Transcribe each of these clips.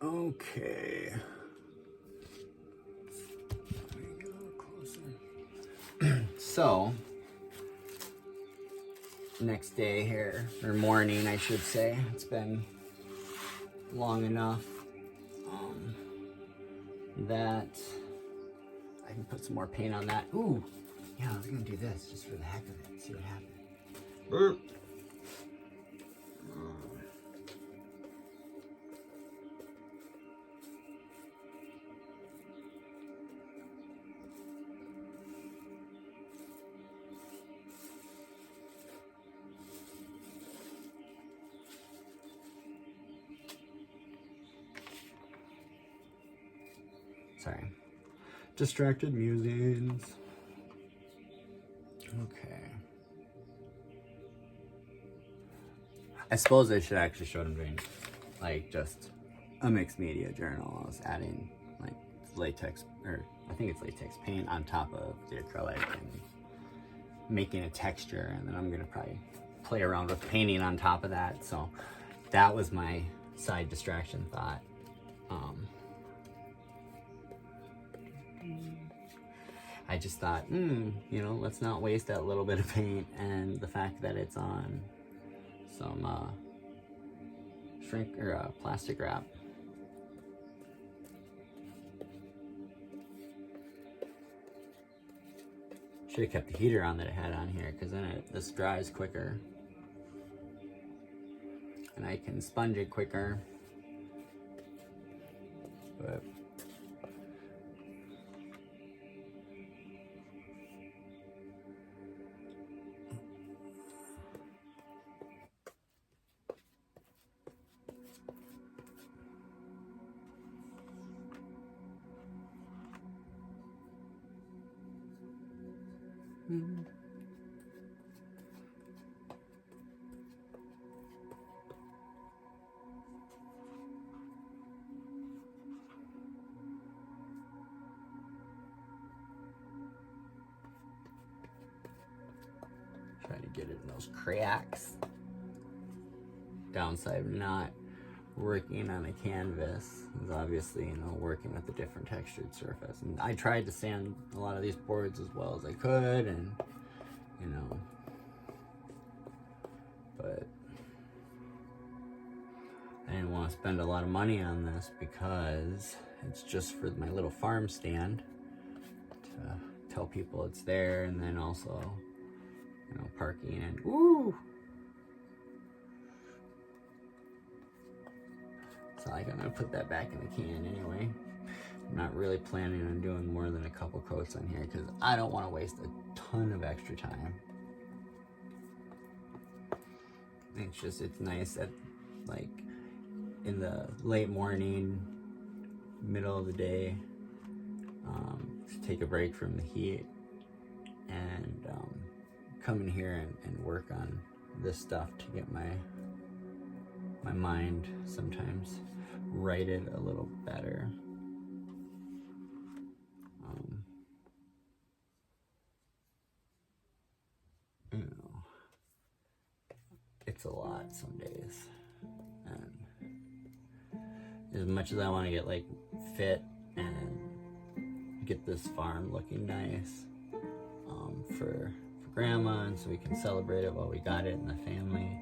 Okay. Let me get a little closer. So, next day here, or morning, I should say. It's been long enough that I can put some more paint on that. Ooh, yeah, I was gonna do this just for the heck of it. See what happens. Burp. Sorry. Distracted musings. Okay. I suppose I should actually show them doing like just a mixed media journal. I was adding like latex, or I think it's latex paint on top of the acrylic and making a texture, and then I'm gonna probably play around with painting on top of that. So that was my side distraction thought. I just thought, you know, let's not waste that little bit of paint, and the fact that it's on some shrink or plastic wrap. Should have kept the heater on that it had on here, because then this dries quicker, and I can sponge it quicker. But try to get it in those cracks. Downside of not working on a canvas is obviously, you know, working with a different textured surface. And I tried to sand a lot of these boards as well as I could, and you know, but I didn't want to spend a lot of money on this because it's just for my little farm stand to tell people it's there, and then also, you know, parking and woo. So like I'm gonna put that back in the can anyway. I'm not really planning on doing more than a couple coats on here because I don't want to waste a ton of extra time. It's nice at like in the late morning, middle of the day, to take a break from the heat and come in here and work on this stuff to get my mind sometimes righted a little better. You know, it's a lot some days, and as much as I want to get like fit and get this farm looking nice for grandma, and so we can celebrate it while we got it in the family,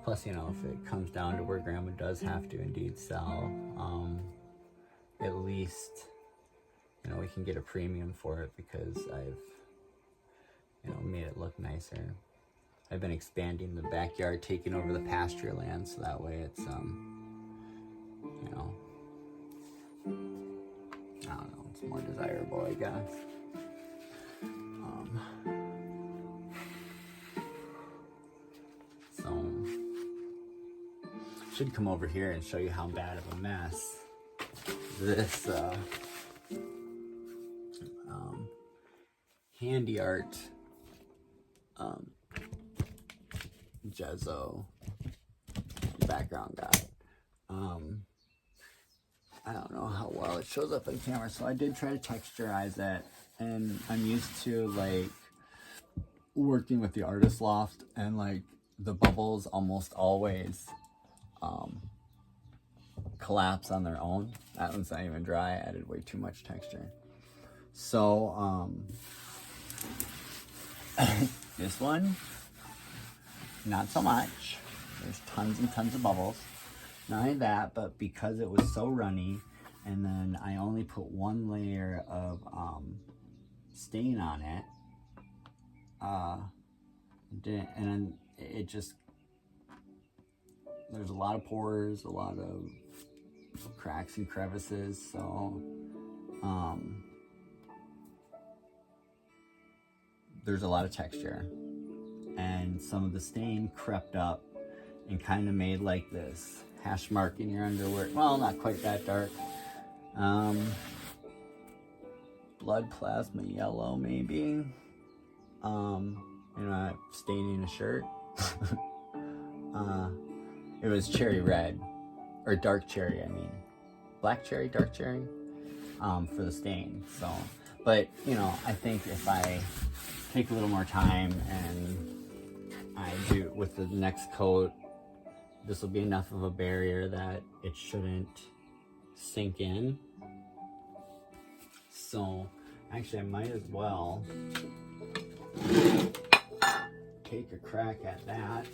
plus, you know, if it comes down to where grandma does have to indeed sell, at least, you know, we can get a premium for it because I've, you know, made it look nicer. I've been expanding the backyard, taking over the pasture land, so that way it's, you know, I don't know, it's more desirable, I guess. So, should come over here and show you how bad of a mess this Handy Art Gesso background got. I don't know how well it shows up on camera, so I did try to texturize it, and I'm used to like working with the Artist Loft and like the bubbles almost always collapse on their own. That one's not even dry. I added way too much texture. So this one, not so much. There's tons and tons of bubbles. Not only that, but because it was so runny, and then I only put one layer of stain on it, and then it just, there's a lot of pores, a lot of cracks and crevices, so there's a lot of texture, and some of the stain crept up and kind of made like this hash mark in your underwear. Well, not quite that dark. Blood plasma yellow, maybe. Staining a shirt. It was cherry red, or dark cherry, I mean. Black cherry, dark cherry, for the stain. So, but, I think if I take a little more time and I do with the next coat, this will be enough of a barrier that it shouldn't sink in. So, actually, I might as well take a crack at that.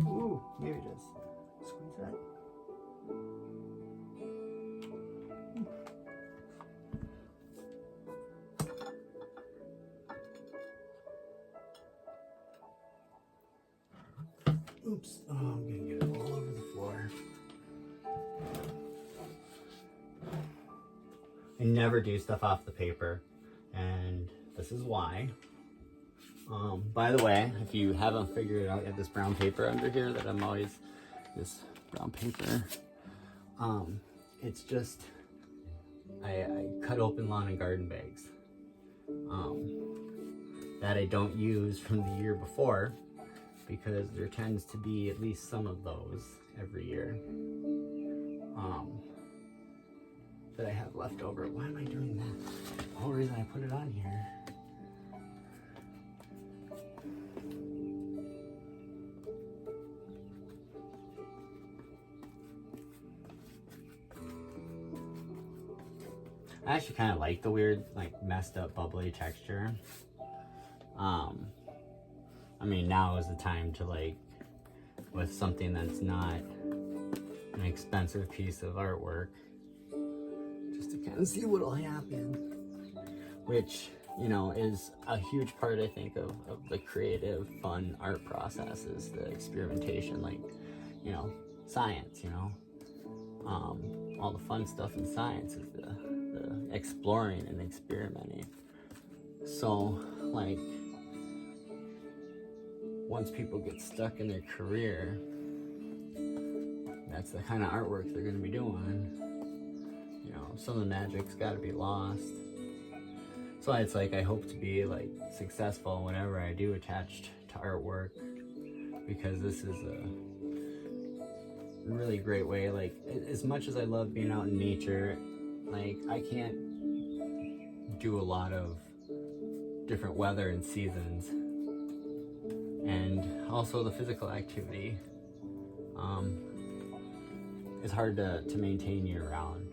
Ooh, maybe just squeeze that. Oops, oh, I'm gonna get it all over the floor. I never do stuff off the paper, and this is why. By the way, if you haven't figured it out, I have this brown paper under here that I'm always, this brown paper. It's just, I cut open lawn and garden bags that I don't use from the year before, because there tends to be at least some of those every year that I have left over. Why am I doing that? The whole reason I put it on here. I actually kind of like the weird, like, messed up bubbly texture. I mean, now is the time to, like, with something that's not an expensive piece of artwork, just to kind of see what'll happen, which, is a huge part, I think, of the creative, fun art process, is the experimentation, like, science, all the fun stuff in science is the exploring and experimenting. So, like, once people get stuck in their career, that's the kind of artwork they're going to be doing. Some of the magic's got to be lost. So it's like, I hope to be, like, successful whenever I do attached to artwork, because this is a really great way. Like, as much as I love being out in nature, like, I can't do a lot of different weather and seasons, and also the physical activity is hard to maintain year-round.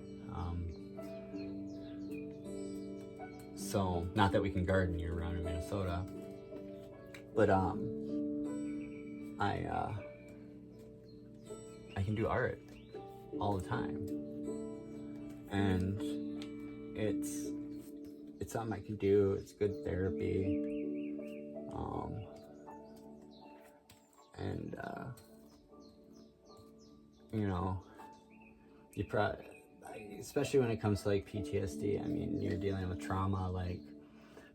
So, not that we can garden year-round in Minnesota, but I can do art all the time, and it's something I can do. It's good therapy, and you probably, especially when it comes to, like, PTSD. I mean, you're dealing with trauma, like,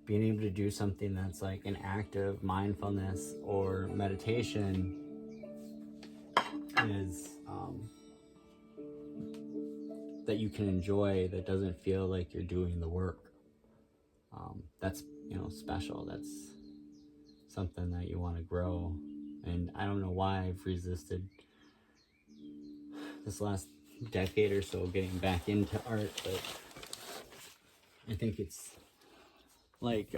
being able to do something that's like an act of mindfulness or meditation is that you can enjoy, that doesn't feel like you're doing the work. That's, you know, special. That's something that you want to grow. And I don't know why I've resisted this last decade or so getting back into art, but I think it's like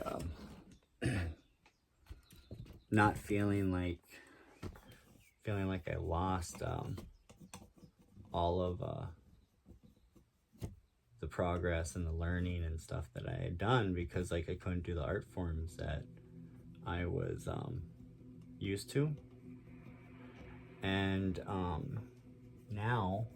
not feeling like I lost all of the progress and the learning and stuff that I had done, because like I couldn't do the art forms that I was used to. And now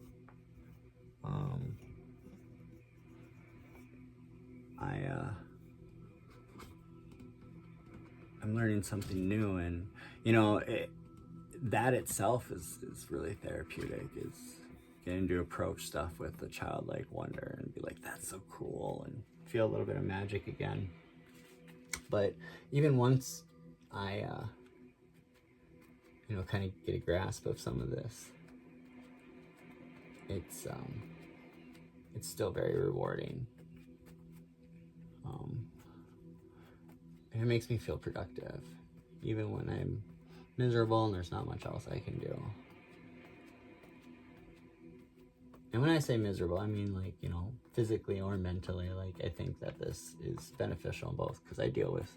I'm learning something new, and you know, that itself is really therapeutic, is getting to approach stuff with a childlike wonder and be like, that's so cool, and feel a little bit of magic again. But even once I you know, kind of get a grasp of some of this, it's still very rewarding, and it makes me feel productive even when I'm miserable and there's not much else I can do. And when I say miserable, I mean, like, you know, physically or mentally. Like, I think that this is beneficial in both, because I deal with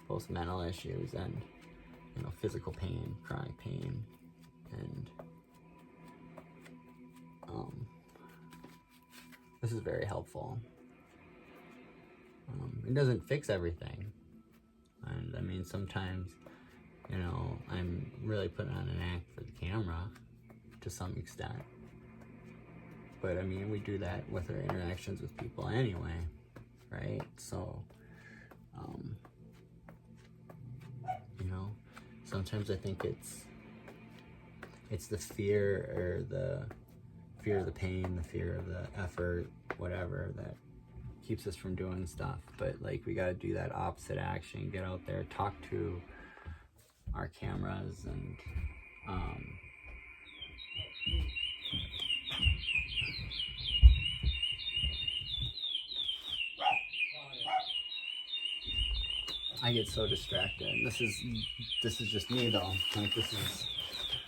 both mental issues and, you know, physical pain, chronic pain, and this is very helpful. It doesn't fix everything, and I mean, sometimes, you know, I'm really putting on an act for the camera to some extent. But I mean, we do that with our interactions with people anyway, right? So, you know, sometimes I think it's the fear, or the fear of the pain, the fear of the effort, whatever, that keeps us from doing stuff. But like, we gotta do that opposite action, get out there, talk to our cameras, and I get so distracted. This is just me though. Like,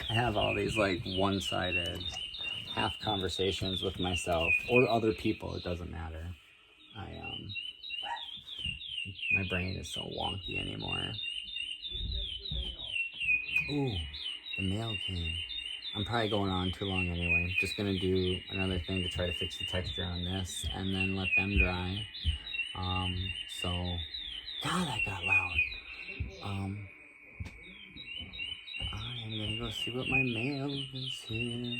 I have all these like one-sided half conversations with myself or other people. It doesn't matter. My brain is so wonky anymore. Ooh, the mail came. I'm probably going on too long anyway. Just gonna do another thing to try to fix the texture on this, and then let them dry. So, God, that got loud. I'm gonna go see what my mail is here.